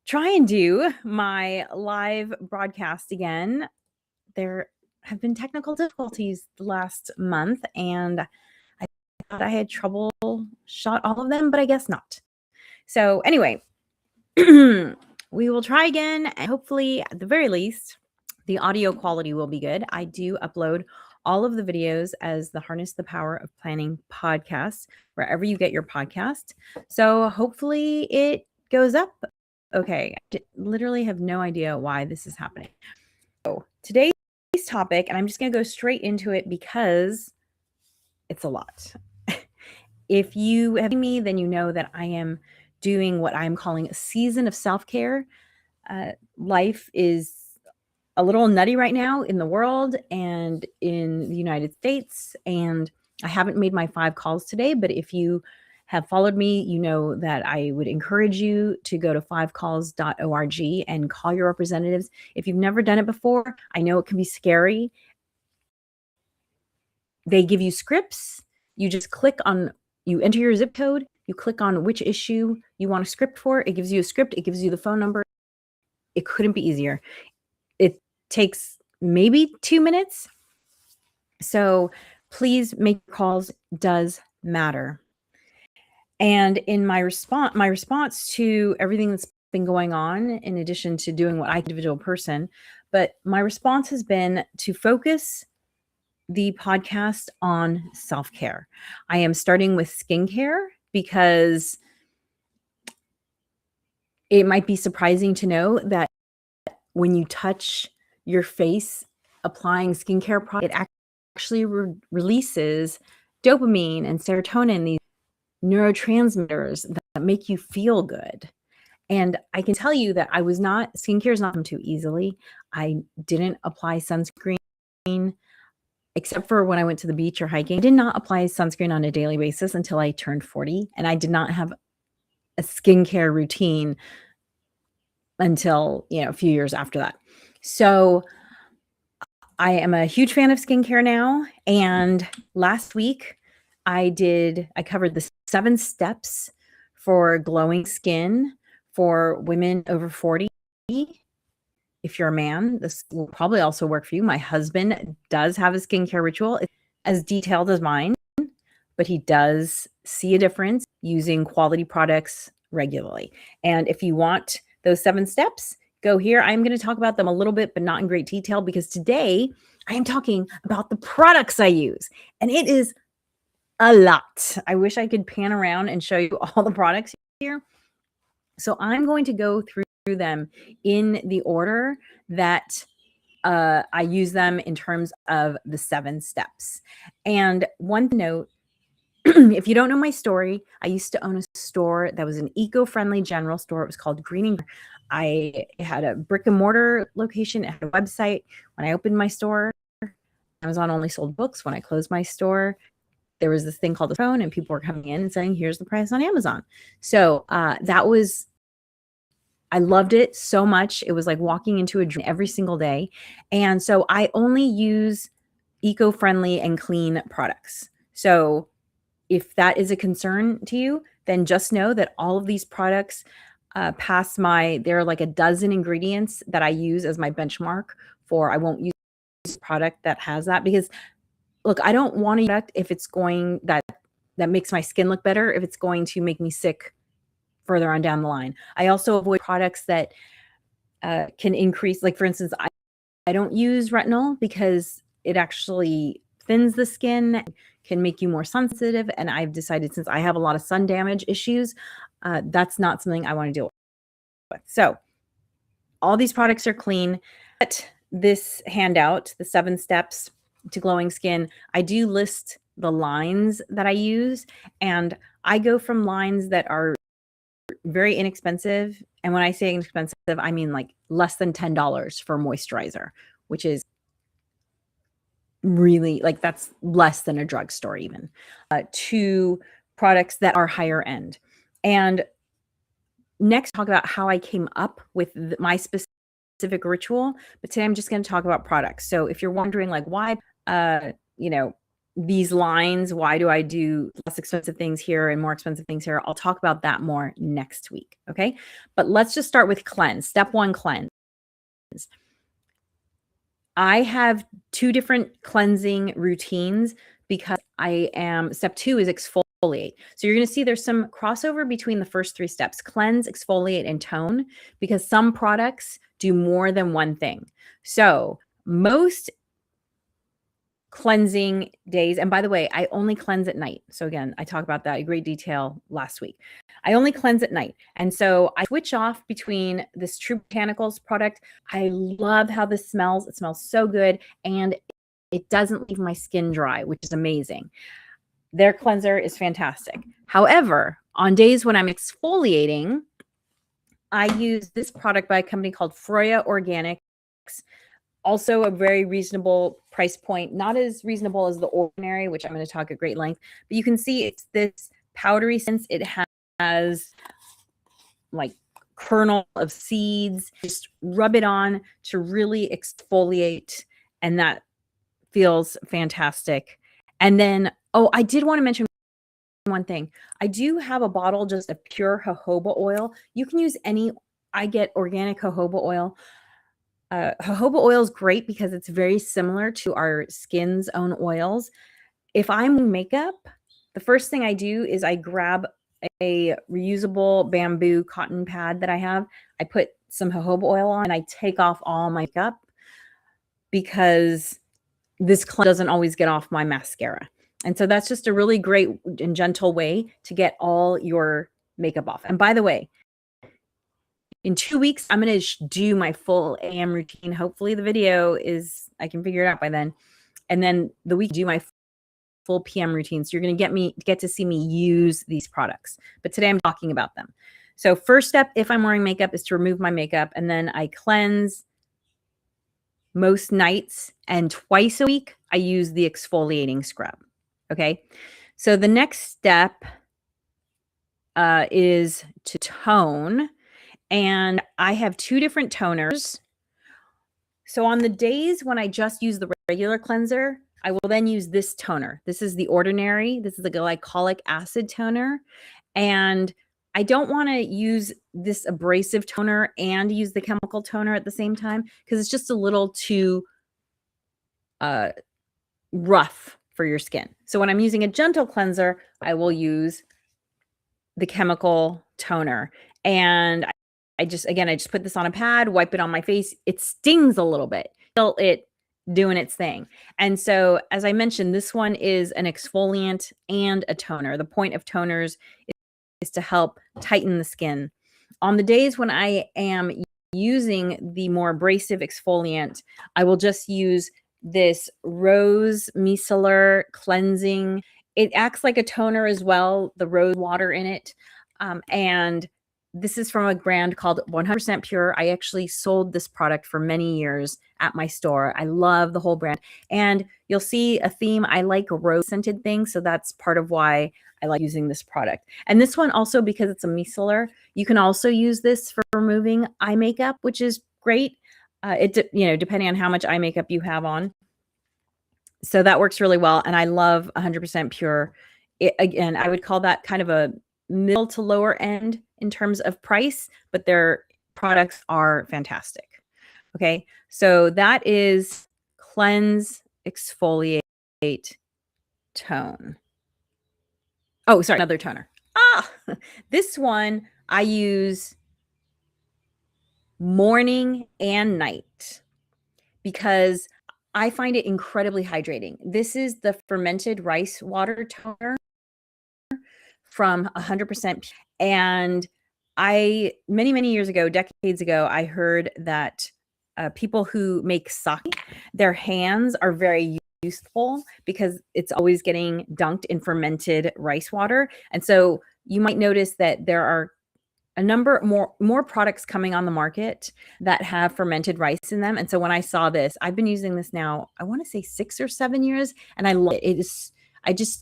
try and do my live broadcast again. There have been technical difficulties the last month, and I thought I had troubleshot all of them, but I guess not. So anyway, we will try again, and hopefully, at the very least, the audio quality will be good. I do upload all of the videos as the Harness the Power of Planning podcast, wherever you get your podcast. So hopefully it goes up. Okay, I literally have no idea why this is happening. So today's topic, and I'm just going to go straight into it because it's a lot. If you have seen me, then you know that I am doing what I'm calling a season of self-care. Life is a little nutty right now in the world and in the United States, and I haven't made my 5 calls today, but if you have followed me, you know that I would encourage you to go to 5calls.org and call your representatives. If you've never done it before, I know it can be scary. They give you scripts. You just you enter your zip code, you click on which issue you want a script for. It gives you a script. It gives you the phone number. It couldn't be easier. It takes maybe 2 minutes. So please make calls. Does matter. And in my response to everything that's been going on, in addition to doing what I individual person, but my response has been to focus the podcast on self-care. I am starting with skincare because it might be surprising to know that when you touch your face applying skincare product, it actually releases dopamine and serotonin, these neurotransmitters that make you feel good. And I can tell you that skincare is not come too easily. I didn't apply sunscreen except for when I went to the beach or hiking. I did not apply sunscreen on a daily basis until I turned 40, and I did not have a skincare routine until, a few years after that. So I am a huge fan of skincare now. And last week I covered the 7 steps for glowing skin for women over 40. If you're a man, this will probably also work for you. My husband does have a skincare ritual. It's as detailed as mine, but he does see a difference using quality products regularly. And if you want those 7 steps, go here. I'm going to talk about them a little bit, but not in great detail, because today I am talking about the products I use, and it is a lot. I wish I could pan around and show you all the products here. So I'm going to go through them in the order that I use them in terms of the 7 steps. And one note, if you don't know my story, I used to own a store that was an eco-friendly general store. It was called Greening. I had a brick and mortar location. It had a website. When I opened my store, Amazon only sold books. When I closed my store, there was this thing called the phone, and people were coming in and saying, here's the price on Amazon. So I loved it so much. It was like walking into a dream every single day. And so I only use eco-friendly and clean products. So if that is a concern to you, then just know that all of these products there are like a dozen ingredients that I use as my benchmark for. I won't use a product that has that, because look, I don't want a product if it's going that makes my skin look better, if it's going to make me sick further on down the line. I also avoid products that can increase, like for instance, I don't use retinol because it actually thins the skin, can make you more sensitive. And I've decided, since I have a lot of sun damage issues, that's not something I want to deal with. So all these products are clean. But this handout, the 7 steps to glowing skin, I do list the lines that I use. And I go from lines that are very inexpensive. And when I say inexpensive, I mean like less than $10 for moisturizer, which is really, like, that's less than a drugstore even, to products that are higher end. And next, talk about how I came up with my specific ritual. But today I'm just going to talk about products. So if you're wondering, like, why, these lines. Why do I do less expensive things here and more expensive things here? I'll talk about that more next week. Okay. But let's just start with cleanse. Step 1, cleanse. I have 2 different cleansing routines because step 2 is exfoliate. So you're going to see there's some crossover between the first 3 steps: cleanse, exfoliate, and tone, because some products do more than one thing. So most cleansing days, and by the way, I only cleanse at night. So again, I talked about that in great detail last week. I only cleanse at night. And so I switch off between this True Botanicals product. I love how this smells. It smells so good, and it doesn't leave my skin dry, which is amazing. Their cleanser is fantastic. However, on days when I'm exfoliating, I use this product by a company called Froya Organics. Also a very reasonable price point, not as reasonable as the Ordinary, which I'm going to talk at great length, but you can see it's this powdery sense. It has like kernel of seeds. Just rub it on to really exfoliate, and that feels fantastic. And then, oh, I did want to mention one thing. I do have a bottle just of pure jojoba oil. You can use any. I get organic jojoba oil. Jojoba oil is great because it's very similar to our skin's own oils. If I'm in makeup, the first thing I do is I grab a reusable bamboo cotton pad that I have. I put some jojoba oil on and I take off all my makeup because this doesn't always get off my mascara. And so that's just a really great and gentle way to get all your makeup off. And by the way, in 2 weeks, I'm going to do my full AM routine. Hopefully the video I can figure it out by then. And then the week, do my full PM routine. So you're going to get to see me use these products. But today I'm talking about them. So first step, if I'm wearing makeup, is to remove my makeup. And then I cleanse most nights. And twice a week, I use the exfoliating scrub. Okay. So the next step is to tone. And I have 2 different toners. So on the days when I just use the regular cleanser, I will then use this toner. This is the Ordinary. This is the glycolic acid toner. And I don't want to use this abrasive toner and use the chemical toner at the same time because it's just a little too rough for your skin. So when I'm using a gentle cleanser, I will use the chemical toner. And I just put this on a pad, wipe it on my face. It stings a little bit, still it doing its thing. And so, as I mentioned, this one is an exfoliant and a toner. The point of toners is to help tighten the skin. On the days when I am using the more abrasive exfoliant, I will just use this Rose Micellar cleansing. It acts like a toner as well, the rose water in it. And this is from a brand called 100% Pure. I actually sold this product for many years at my store. I love the whole brand. And you'll see a theme. I like rose scented things. So that's part of why I like using this product. And this one also, because it's a micellar, you can also use this for removing eye makeup, which is great. Depending on how much eye makeup you have on. So that works really well. And I love 100% Pure. Again, I would call that kind of a middle to lower end in terms of price, but their products are fantastic. Okay, so that is cleanse, exfoliate, tone. Oh, sorry, another toner. This one I use morning and night because I find it incredibly hydrating. This is the fermented rice water toner from 100%. And many years ago, decades ago, I heard that people who make sake, their hands are very useful because it's always getting dunked in fermented rice water. And so you might notice that there are a number more products coming on the market that have fermented rice in them. And so when I saw this, I've been using this now, I want to say 6 or 7 years, and I love it.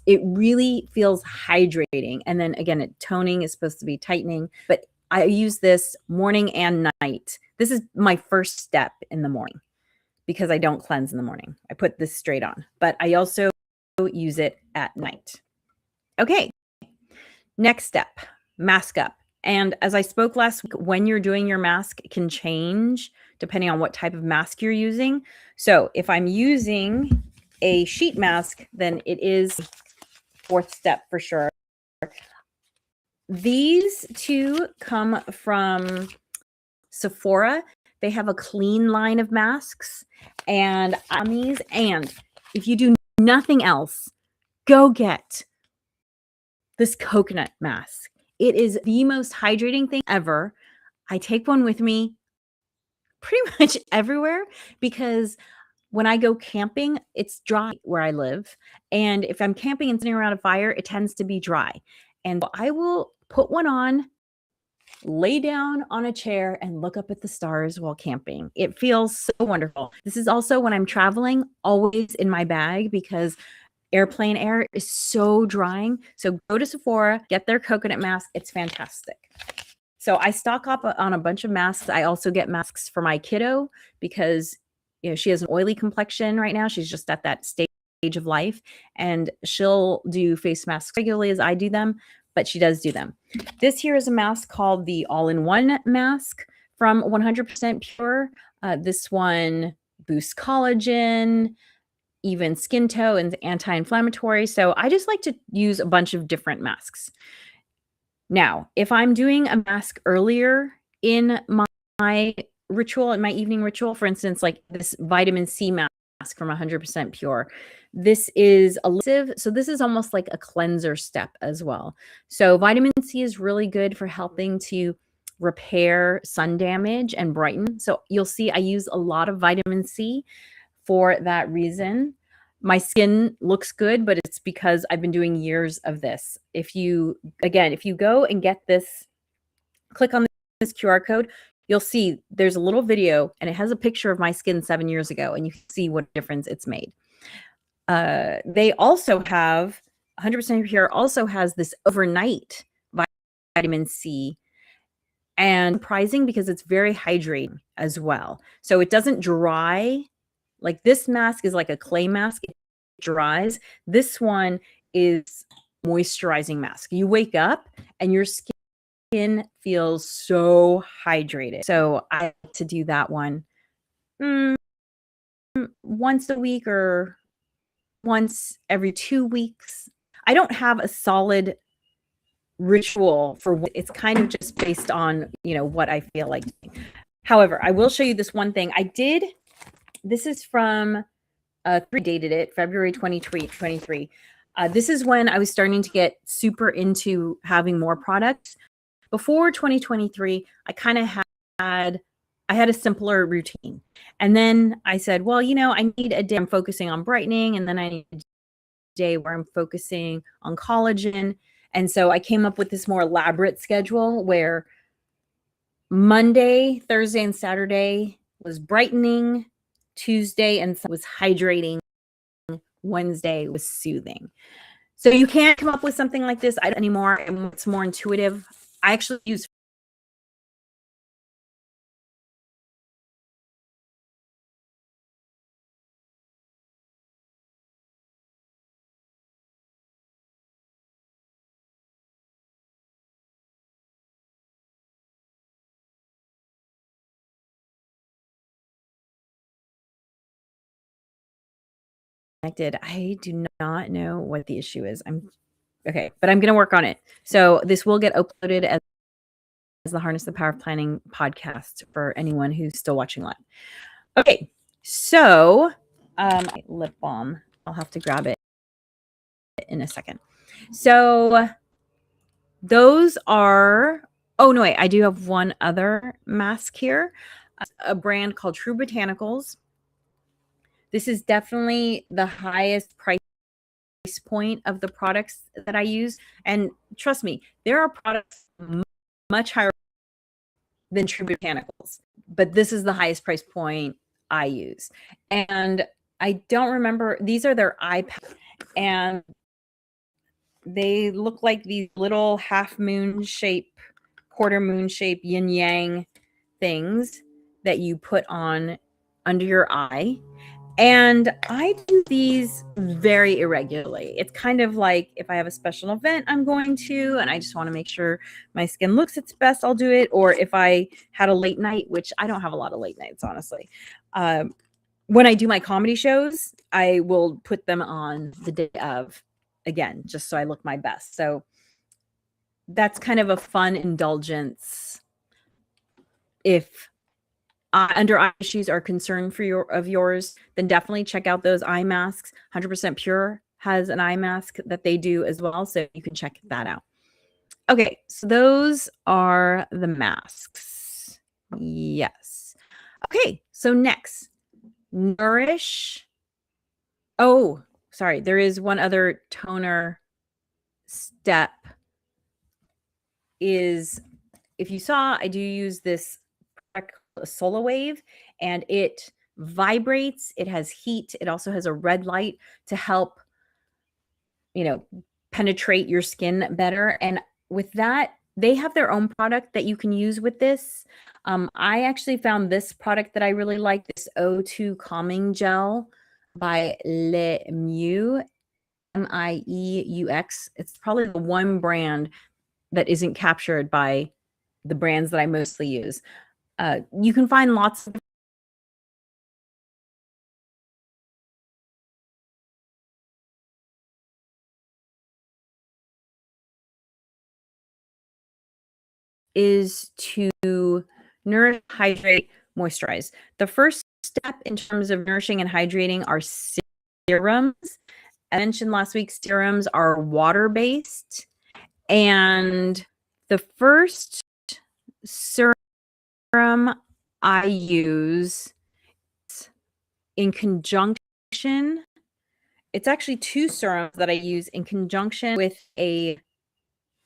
It really feels hydrating. And then again, toning is supposed to be tightening, but I use this morning and night. This is my first step in the morning because I don't cleanse in the morning. I put this straight on, but I also use it at night. Okay, next step, mask up. And as I spoke last week, when you're doing your mask, it can change depending on what type of mask you're using. So if I'm using a sheet mask, then it is fourth step for sure. These two come from Sephora. They have a clean line of masks and on these. And if you do nothing else, go get this coconut mask. It is the most hydrating thing ever. I take one with me pretty much everywhere because when I go camping, it's dry where I live. And if I'm camping and sitting around a fire, it tends to be dry. And I will put one on, lay down on a chair, and look up at the stars while camping. It feels so wonderful. This is also when I'm traveling, always in my bag because airplane air is so drying. So go to Sephora, get their coconut mask. It's fantastic. So I stock up on a bunch of masks. I also get masks for my kiddo because she has an oily complexion right now. She's just at that stage of life, and she'll do face masks regularly as I do them, but she does do them. This here is a mask called the All-in-One mask from 100% Pure. This one boosts collagen, even skin tone, and anti-inflammatory. So I just like to use a bunch of different masks. Now, if I'm doing a mask earlier in my ritual, in my evening ritual, for instance, like this vitamin C mask from 100% Pure, this is elusive. So this is almost like a cleanser step as well. So vitamin C is really good for helping to repair sun damage and brighten. So you'll see I use a lot of vitamin C for that reason. My skin looks good, but it's because I've been doing years of this. If you go and get this, click on this QR code, you'll see there's a little video and it has a picture of my skin 7 years ago, and you can see what difference it's made. They also have 100% Pure also has this overnight vitamin C, and surprising because it's very hydrating as well. So it doesn't dry. Like this mask is like a clay mask. It dries. This one is moisturizing mask. You wake up and your skin feels so hydrated. So I like to do that one once a week or once every 2 weeks. I don't have a solid ritual for it's kind of just based on, what I feel like doing. However, I will show you this one thing I did. This is from dated it February 2023. This is when I was starting to get super into having more products. Before 2023, I kind of had a simpler routine. And then I said, well, I need a day I'm focusing on brightening, and then I need a day where I'm focusing on collagen. And so I came up with this more elaborate schedule where Monday, Thursday, and Saturday was brightening, Tuesday and was hydrating, Wednesday was soothing. So you can't come up with something like this anymore. It's more intuitive. I actually use I do not know what the issue is. Okay, but I'm going to work on it. So this will get uploaded as the Harness the Power of Planning podcast for anyone who's still watching live. Okay, so lip balm. I'll have to grab it in a second. So those are, oh no, wait, I do have one other mask here, a brand called True Botanicals. This is definitely the highest price point of the products that I use. And trust me, there are products much higher than True Botanicals, but this is the highest price point I use. And I don't remember, these are their eye packs, and they look like these little half moon shape, quarter moon shape yin yang things that you put on under your eye. And I do these very irregularly. It's kind of like if I have a special event I'm going to, and I just want to make sure my skin looks its best, I'll do it. Or if I had a late night, which I don't have a lot of late nights, honestly. When I do my comedy shows, I will put them on the day of, again, just so I look my best. So that's kind of a fun indulgence if under eye issues are concern for yours, then definitely check out those eye masks. 100% Pure has an eye mask that they do as well, so you can check that out. Okay, so those are the masks. Yes. Okay, so next, Nourish. Oh, sorry, there is one other toner step. Is if you saw, I do use this SolaWave, and it vibrates. It has heat. It also has a red light to help, penetrate your skin better. And with that, they have their own product that you can use with this. I actually found this product that I really like, this O2 Calming Gel by Le Mieux, Mieux. It's probably the one brand that isn't captured by the brands that I mostly use. You can find lots of is to nourish, hydrate, moisturize. The first step in terms of nourishing and hydrating are serums. I mentioned last week, serums are water-based. And the first serum I use in conjunction, it's actually two serums that I use in conjunction with a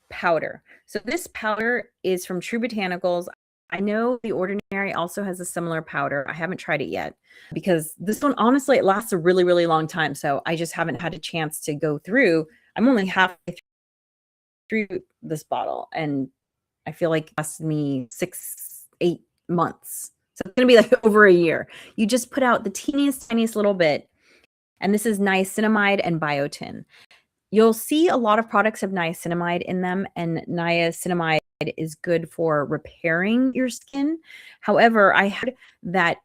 powder. So this powder is from True Botanicals. I know The Ordinary also has a similar powder. I haven't tried it yet because this one, honestly, it lasts a really, really long time. So I just haven't had a chance to go through. I'm only halfway through this bottle, and I feel like it lasted me 6-8 months. So it's going to be like over a year. You just put out the teeniest, tiniest little bit. And this is niacinamide and biotin. You'll see a lot of products have niacinamide in them, and niacinamide is good for repairing your skin. However, I heard that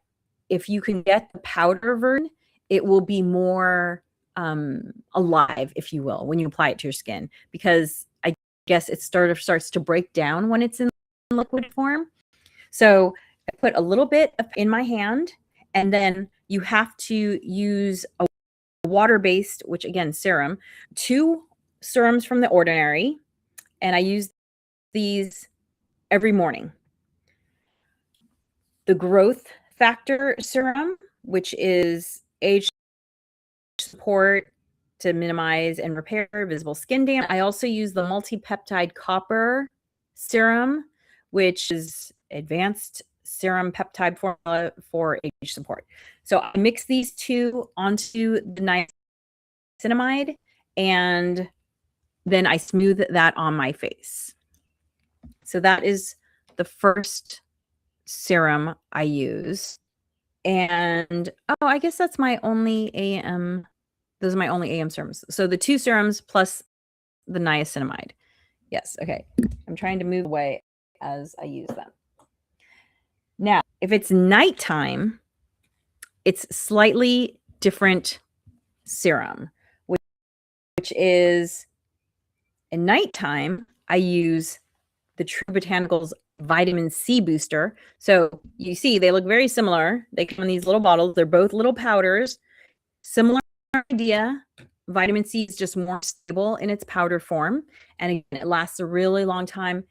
if you can get the powder version, it will be more alive, if you will, when you apply it to your skin, because I guess it starts to break down when it's in liquid form. So I put a little bit in my hand, and then you have to use a water-based, which again, serum, 2 serums from The Ordinary, and I use these every morning. The Growth Factor serum, which is age support to minimize and repair visible skin damage. I also use the multi-peptide copper serum, which is advanced serum peptide formula for age support. So I mix these two onto the niacinamide, and then I smooth that on my face. So that is the first serum I use. And I guess that's my only AM. Those are my only AM serums. So the 2 serums plus the niacinamide. Yes. Okay. I'm trying to move away as I use them. Now, if it's nighttime, it's slightly different serum, which is in nighttime, I use the True Botanicals Vitamin C Booster. So you see, they look very similar. They come in these little bottles. They're both little powders. Similar idea. Vitamin C is just more stable in its powder form. And again, it lasts a really long time.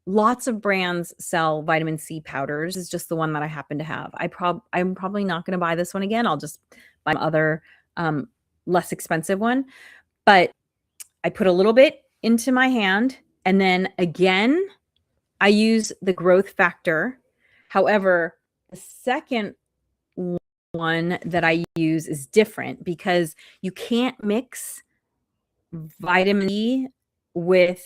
Lots of brands sell vitamin C powders. It's just the one that I happen to have. I'm probably not going to buy this one again. I'll just buy other less expensive one. But I put a little bit into my hand, and then again, I use the Growth Factor. However, the second one that I use is different because you can't mix vitamin E with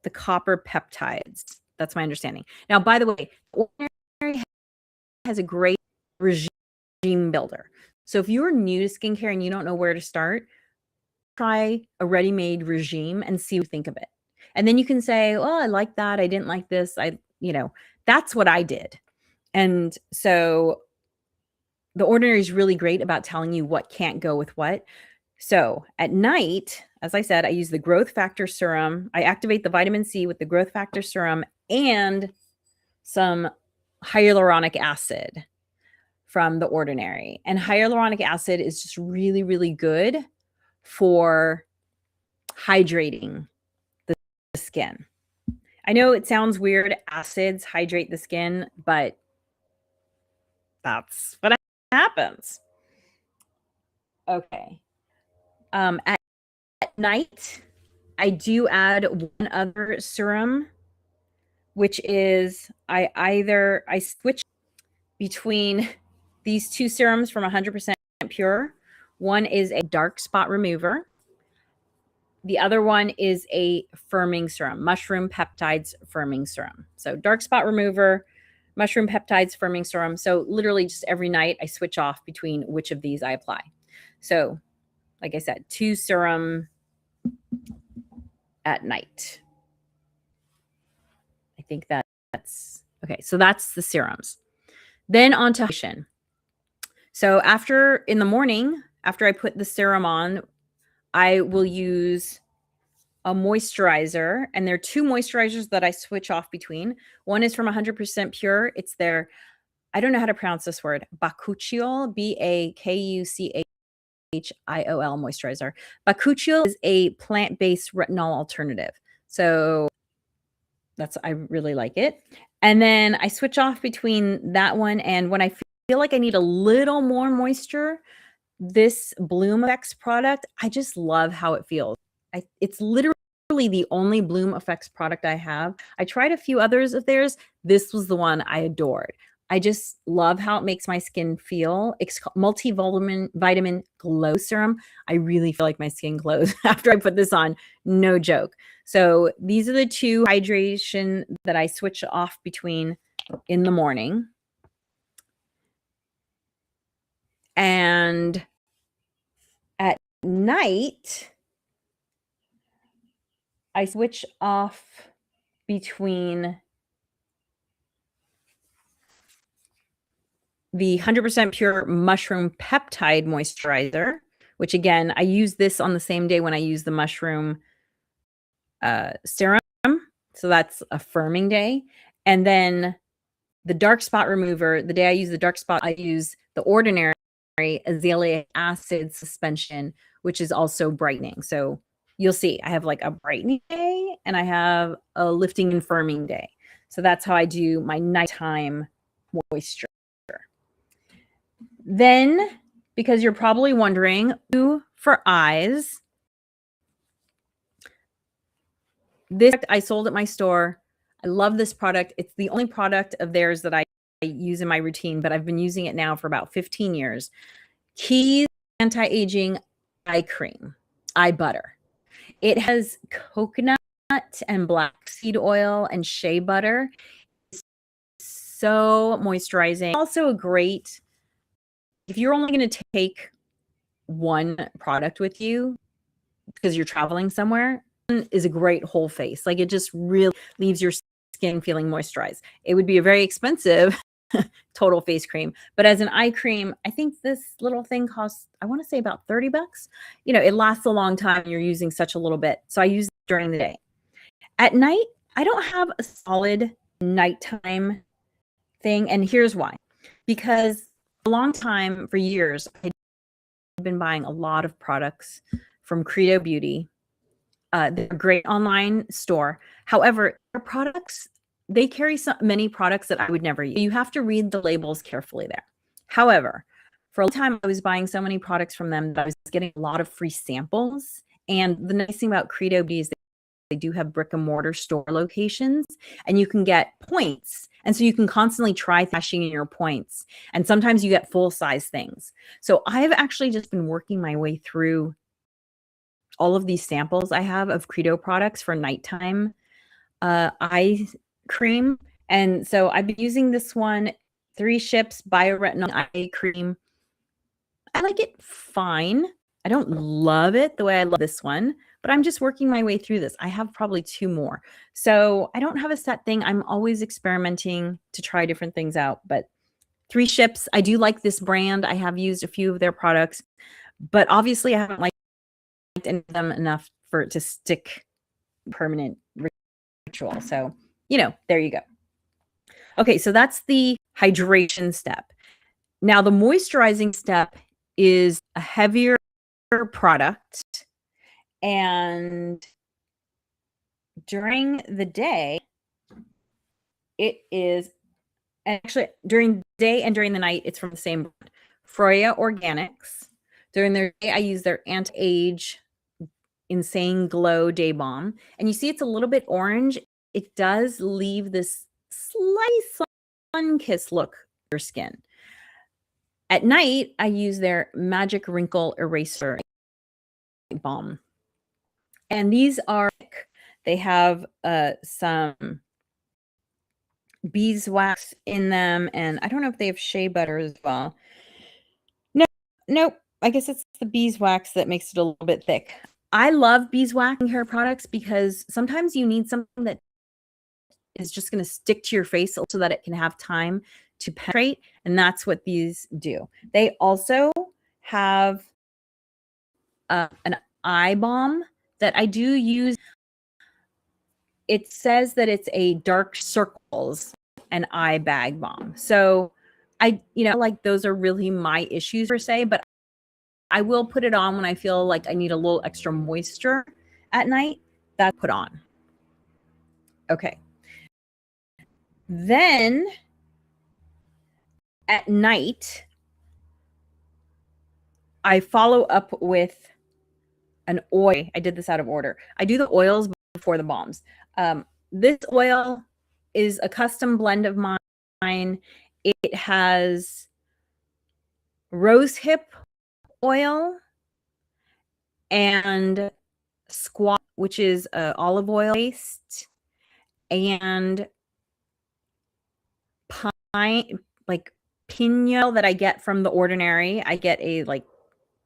the copper peptides. That's my understanding. Now, by the way, Ordinary has a great regime regime builder. So if you're new to skincare and you don't know where to start, try a ready-made regime and see what you think of it. And then you can say, "Oh, I like that. I didn't like this." That's what I did. And so The Ordinary is really great about telling you what can't go with what. So at night, as I said, I use the growth factor serum. I activate the vitamin C with the growth factor serum and some hyaluronic acid from The Ordinary. And hyaluronic acid is just really, really good for hydrating the skin. I know it sounds weird, acids hydrate the skin, but that's what happens. Okay. At night, I do add one other serum, which is I switch between these two serums from 100% pure. One is a dark spot remover. The other one is a firming serum, mushroom peptides firming serum. So dark spot remover, mushroom peptides firming serum. So literally just every night I switch off between which of these I apply. So like I said, 2 serum at night. I think that's okay. So that's the serums. Then on to hydration. So in the morning, after I put the serum on, I will use a moisturizer, and there are 2 moisturizers that I switch off between. One is from 100% pure. It's their, I don't know how to pronounce this word, Bakuchiol, Bakuchiol moisturizer. Bakuchiol is a plant-based retinol alternative. So I really like it. And then I switch off between that one, and when I feel like I need a little more moisture, this Bloom Effects product, I just love how it feels. It's literally the only Bloom Effects product I have. I tried a few others of theirs. This was the one I adored. I just love how it makes my skin feel. It's multivitamin glow serum. I really feel like my skin glows after I put this on. No joke. So these are the 2 hydration that I switch off between in the morning. And at night, I switch off between the 100% pure mushroom peptide moisturizer, which again, I use this on the same day when I use the mushroom serum. So that's a firming day. And then the dark spot remover, the day I use the dark spot, I use the Ordinary azelaic acid suspension, which is also brightening. So you'll see I have like a brightening day and I have a lifting and firming day. So that's how I do my nighttime moisture. Then, because you're probably wondering, for eyes, this I sold at my store. I love this product. It's the only product of theirs that I use in my routine, but I've been using it now for about 15 years. Keys Anti-Aging Eye Cream, Eye Butter. It has coconut and black seed oil and shea butter. It's so moisturizing. Also a great, if you're only going to take one product with you because you're traveling somewhere, is a great whole face. Like it just really leaves your skin feeling moisturized. It would be a very expensive total face cream, but as an eye cream, I think this little thing costs, I want to say about 30 bucks. It lasts a long time. You're using such a little bit. So I use it during the day. At night, I don't have a solid nighttime thing. And here's why. Because a long time, for years, I've been buying a lot of products from Credo Beauty. They're a great online store. However, their products, they carry many products that I would never use. You have to read the labels carefully there. However, for a long time, I was buying so many products from them that I was getting a lot of free samples. And the nice thing about Credo Beauty is they do have brick and mortar store locations, and you can get points. And so you can constantly try cashing in your points. And sometimes you get full size things. So I've actually just been working my way through all of these samples I have of Credo products for nighttime eye cream. And so I've been using this one, 3 Ships Bioretinol Eye Cream. I like it fine. I don't love it the way I love this one, but I'm just working my way through this. I have probably 2 more. So I don't have a set thing. I'm always experimenting to try different things out, but 3 ships. I do like this brand. I have used a few of their products, but obviously I haven't liked any of them enough for it to stick permanent ritual. So, there you go. Okay, so that's the hydration step. Now, the moisturizing step is a heavier product, and during the day, it is actually during the day and during the night, it's from the same brand, Freya Organics. During the day, I use their Anti-Age Insane Glow Day Balm, and you see it's a little bit orange. It does leave this slight sun-kissed look to your skin. At night, I use their Magic Wrinkle Eraser Balm. And these they have some beeswax in them, and I don't know if they have shea butter as well. Nope. I guess it's the beeswax that makes it a little bit thick. I love beeswax in hair products because sometimes you need something that is just going to stick to your face so that it can have time to penetrate, and that's what these do. They also have an eye balm that I do use. It says that it's a dark circles and eye bag balm. So I, like those are really my issues per se, but I will put it on when I feel like I need a little extra moisture at night. That's put on. Okay. Then at night, I follow up with an oil. I did this out of order. I do the oils before the balms. This oil is a custom blend of mine. It has rosehip oil and squash, which is olive oil based, and pine, like pineal that I get from The Ordinary. I get a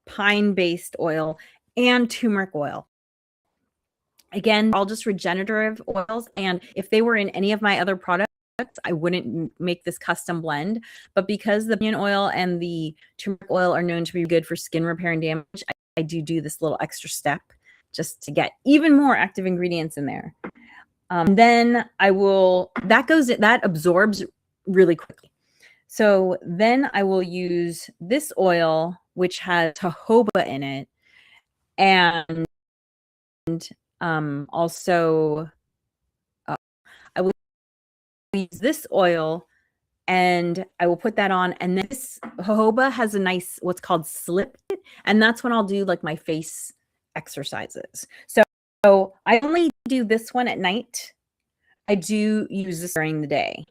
pine based oil and turmeric oil. Again, all just regenerative oils. And if they were in any of my other products, I wouldn't make this custom blend. But because the pinion oil and the turmeric oil are known to be good for skin repair and damage, I do this little extra step just to get even more active ingredients in there. Then that absorbs really quickly. So then I will use this oil, which has jojoba in it, and also I will use this oil and I will put that on. And this jojoba has a nice, what's called slip, and that's when I'll do my face exercises. So I only do this one at night. I do use this during the day,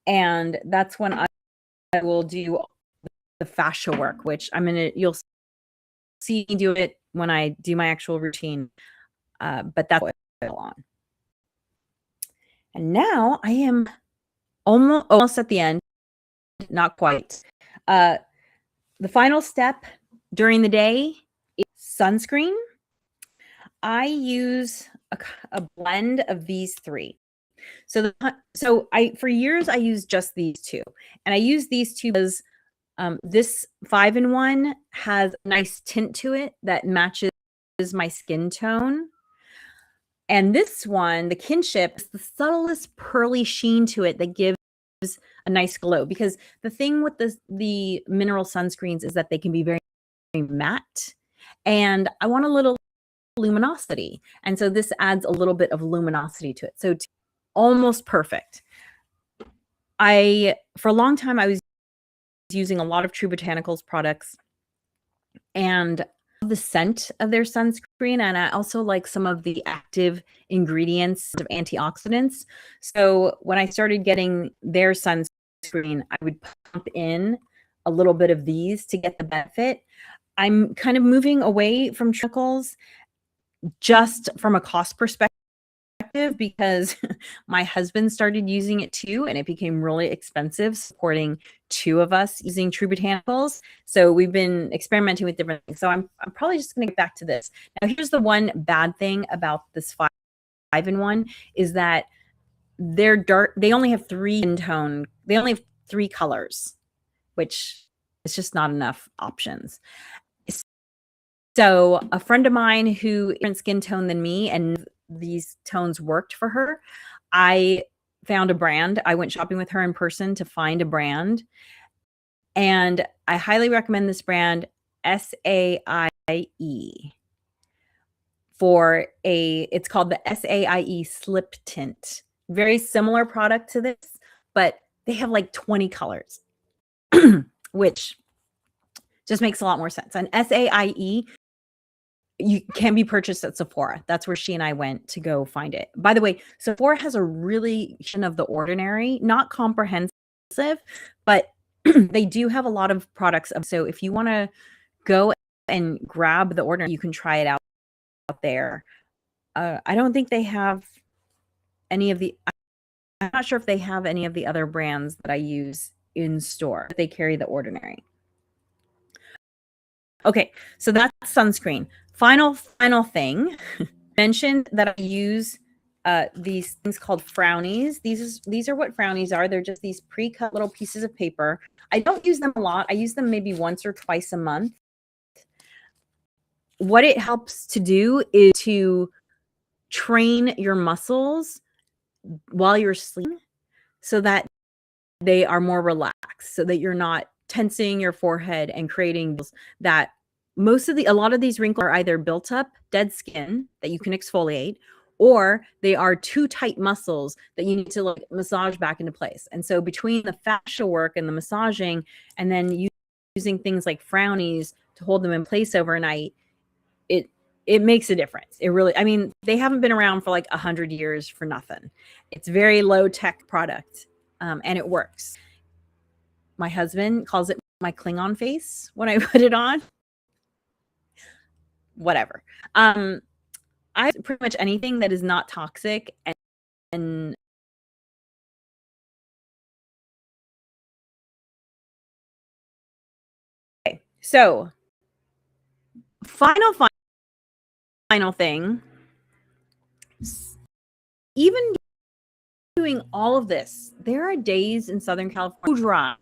and that's when I will do the fascia work, which you'll see me do it when I do my actual routine. But that's what I feel on. And now I am almost at the end, not quite. The final step during the day is sunscreen. I use a blend of these 3. So for years I used just these 2, and I use these 2 because this 5-in-1 has a nice tint to it that matches my skin tone. And this one, the Kinship, is the subtlest pearly sheen to it that gives a nice glow. Because the thing with the mineral sunscreens is that they can be very, very matte, and I want a little luminosity. And so this adds a little bit of luminosity to it. So almost perfect. For a long time, I was using a lot of True Botanicals products, and the scent of their sunscreen, and I also like some of the active ingredients of antioxidants. So when I started getting their sunscreen, I would pump in a little bit of these to get the benefit. I'm kind of moving away from Botanicals just from a cost perspective, because my husband started using it too, and it became really expensive supporting two of us using True Botanicals. So we've been experimenting with different things. So I'm probably just going to get back to this. Now, here's the one bad thing about this 5-in-1 is that they're dark. They only have 3 skin tone. They only have 3 colors, which is just not enough options. So a friend of mine who is different skin tone than me, and these tones worked for her, I found a brand. I went shopping with her in person to find a brand, and I highly recommend this brand, SAIE. It's called the SAIE Slip Tint. Very similar product to this, but they have like 20 colors, which just makes a lot more sense. And SAIE you can be purchased at Sephora. That's where she and I went to go find it. By the way, Sephora has a really of the ordinary, not comprehensive, but they do have a lot of products. So if you want to go and grab the ordinary, you can try it out there. I don't think they have any of the, I'm not sure if they have any of the other brands that I use in store. They carry the ordinary. Okay, so that's sunscreen. Final thing. Mentioned that I use these things called frownies. These are what frownies are. They're just these pre-cut little pieces of paper. I don't use them a lot. I use them maybe once or twice a month. What it helps to do is to train your muscles while you're sleeping so that they are more relaxed, so that you're not tensing your forehead and creating that a lot of these wrinkles are either built up dead skin that you can exfoliate, or they are too tight muscles that you need to like massage back into place. And so between the fascia work and the massaging, and then using things like frownies to hold them in place overnight, it makes a difference. It really, I mean, they haven't been around for like 100 years for nothing. It's very low tech product, and it works. My husband calls it my Klingon face when I put it on. Whatever. I pretty much anything that is not toxic and okay. So final thing. Even doing all of this, there are days in Southern California dry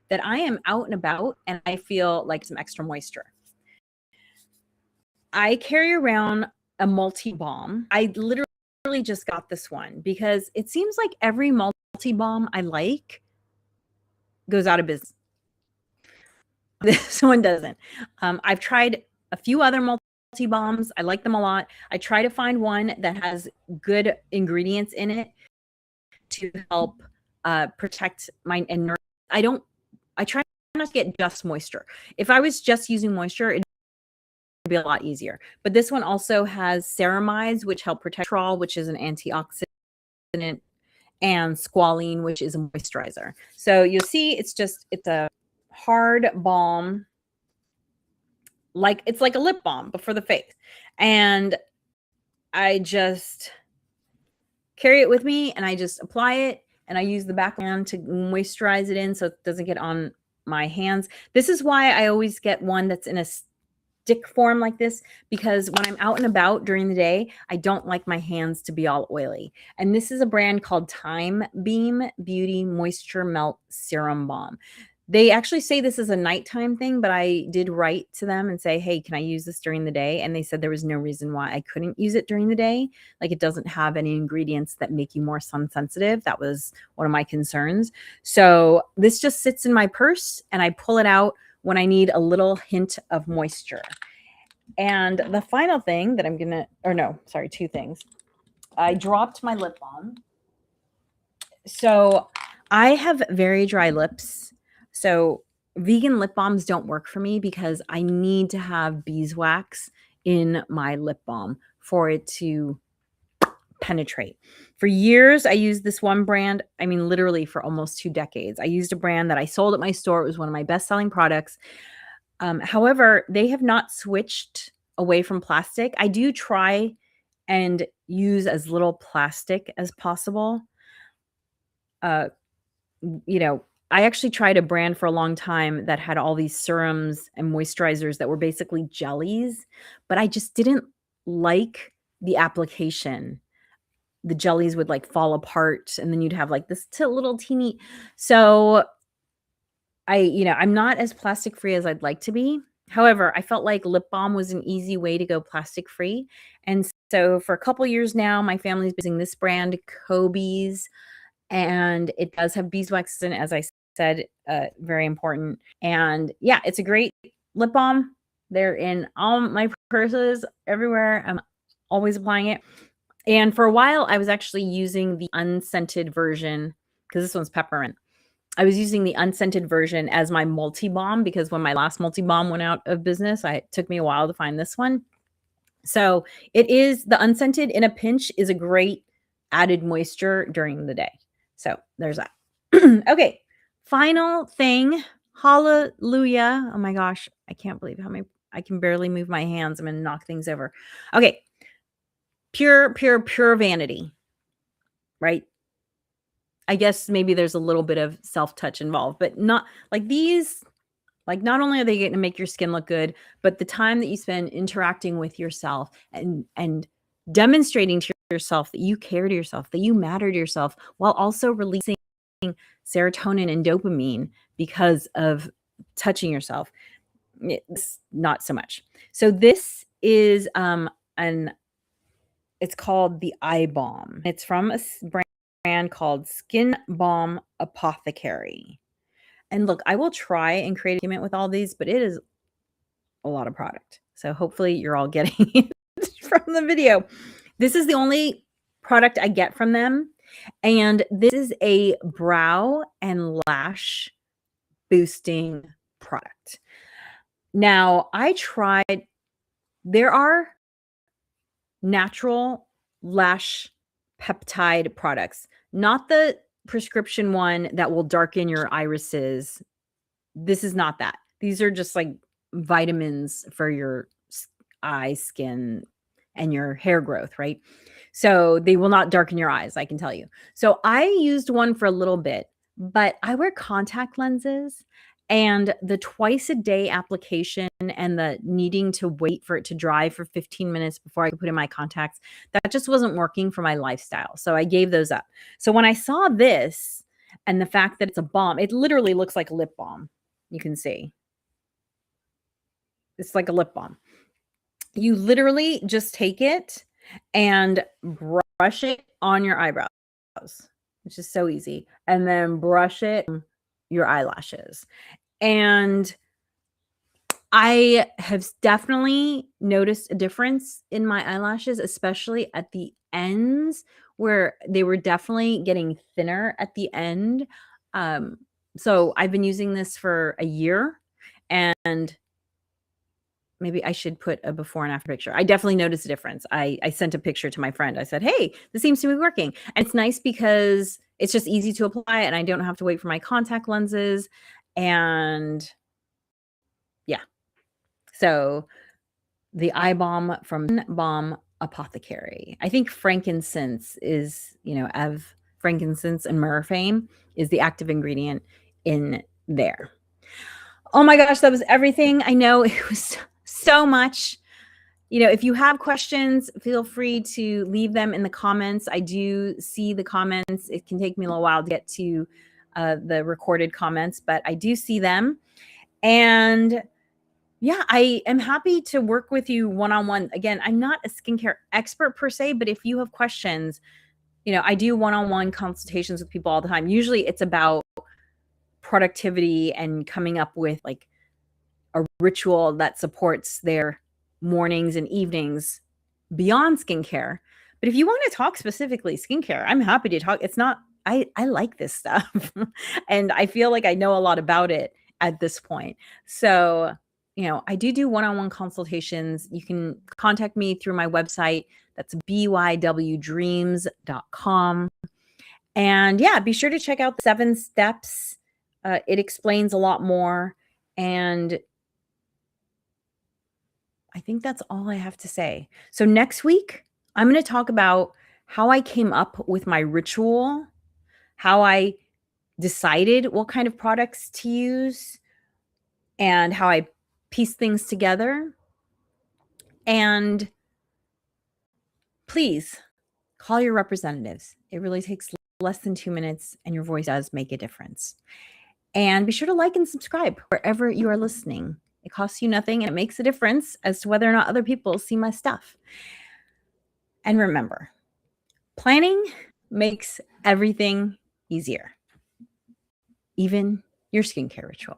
that I am out and about and I feel like some extra moisture. I carry around a multi-balm. I literally just got this one because it seems like every multi-balm I like goes out of business. This one doesn't. I've tried a few other multi-balms. I like them a lot. I try to find one that has good ingredients in it to help protect my and I try not to get just moisture. If I was just using moisture, it'd be a lot easier. But this one also has ceramides, which help protect cholesterol, which is an antioxidant, and squalene, which is a moisturizer. So you'll see it's a hard balm. It's like a lip balm, but for the face. And I just carry it with me and I just apply it and I use the backhand to moisturize it in so it doesn't get on my hands. This is why I always get one that's in a stick form like this, because when I'm out and about during the day, I don't like my hands to be all oily. And this is a brand called Time Beam Beauty Moisture Melt Serum Balm. They actually say this is a nighttime thing, but I did write to them and say, hey, can I use this during the day? And they said there was no reason why I couldn't use it during the day. Like, it doesn't have any ingredients that make you more sun sensitive. That was one of my concerns. So this just sits in my purse and I pull it out when I need a little hint of moisture. And the final thing that two things. I dropped my lip balm. So I have very dry lips. So vegan lip balms don't work for me because I need to have beeswax in my lip balm for it to penetrate. For years, I used this one brand. I mean, literally for almost 2 decades. I used a brand that I sold at my store. It was one of my best-selling products. However, they have not switched away from plastic. I do try and use as little plastic as possible. Uh, you know, I actually tried a brand for a long time that had all these serums and moisturizers that were basically jellies, but I just didn't like the application. The jellies would like fall apart and then you'd have like this little teeny. So I'm not as plastic free as I'd like to be. However, I felt like lip balm was an easy way to go plastic free. And so for a couple years now, my family's using this brand, Kobe's, and it does have beeswax in it, as I said, very important. And yeah, it's a great lip balm. They're in all my purses everywhere. I'm always applying it. And for a while, I was actually using the unscented version because this one's peppermint. I was using the unscented version as my multi-balm because when my last multi-balm went out of business, it took me a while to find this one. So it is the unscented in a pinch is a great added moisture during the day. So there's that. Okay. Final thing. Hallelujah. Oh my gosh. I can't believe how many, I can barely move my hands. I'm going to knock things over. Okay. Pure vanity, right? I guess maybe there's a little bit of self-touch involved, but not like these. Like, not only are they going to make your skin look good, but the time that you spend interacting with yourself and demonstrating to yourself that you care to yourself, that you matter to yourself, while also releasing serotonin and dopamine because of touching yourself. It's not so much. So this is it's called the Eye Balm. It's from a brand called Skin Balm Apothecary. And look, I will try and create an argument with all these, but it is a lot of product. So hopefully you're all getting it from the video. This is the only product I get from them. And this is a brow and lash boosting product. Now, there are natural lash peptide products, not the prescription one that will darken your irises. This is not that. These are just like vitamins for your eye, skin, and your hair growth, right? So they will not darken your eyes, I can tell you. So I used one for a little bit, but I wear contact lenses, and the twice a day application and the needing to wait for it to dry for 15 minutes before I could put in my contacts, that just wasn't working for my lifestyle. So I gave those up. So when I saw this and the fact that it's a balm, it literally looks like a lip balm. You can see. It's like a lip balm. You literally just take it and brush it on your eyebrows, which is so easy, and then brush it on your eyelashes. And I have definitely noticed a difference in my eyelashes, especially at the ends where they were definitely getting thinner at the end. So I've been using this for a year, and maybe I should put a before and after picture. I definitely noticed a difference. I sent a picture to my friend. I said, hey, this seems to be working. And it's nice because it's just easy to apply and I don't have to wait for my contact lenses. And yeah. So the Eye Balm from Balm Apothecary. I think frankincense is, frankincense and myrrh fame is the active ingredient in there. Oh my gosh, that was everything. I know it was so much. If you have questions, feel free to leave them in the comments. I do see the comments. It can take me a little while to get to the recorded comments, but I do see them. And yeah, I am happy to work with you one-on-one. Again, I'm not a skincare expert per se, but if you have questions, I do one-on-one consultations with people all the time. Usually it's about productivity and coming up with like a ritual that supports their mornings and evenings beyond skincare. But if you want to talk specifically skincare, I'm happy to talk. It's not, I like this stuff and I feel like I know a lot about it at this point. So, I do one-on-one consultations. You can contact me through my website. That's bywdreams.com. And yeah, be sure to check out the 7 steps. It explains a lot more. And I think that's all I have to say. So next week, I'm going to talk about how I came up with my ritual, how I decided what kind of products to use, and how I piece things together. And please call your representatives. It really takes less than 2 minutes, and your voice does make a difference. And be sure to like and subscribe wherever you are listening. It costs you nothing, and it makes a difference as to whether or not other people see my stuff. And remember, planning makes everything easier, even your skincare ritual.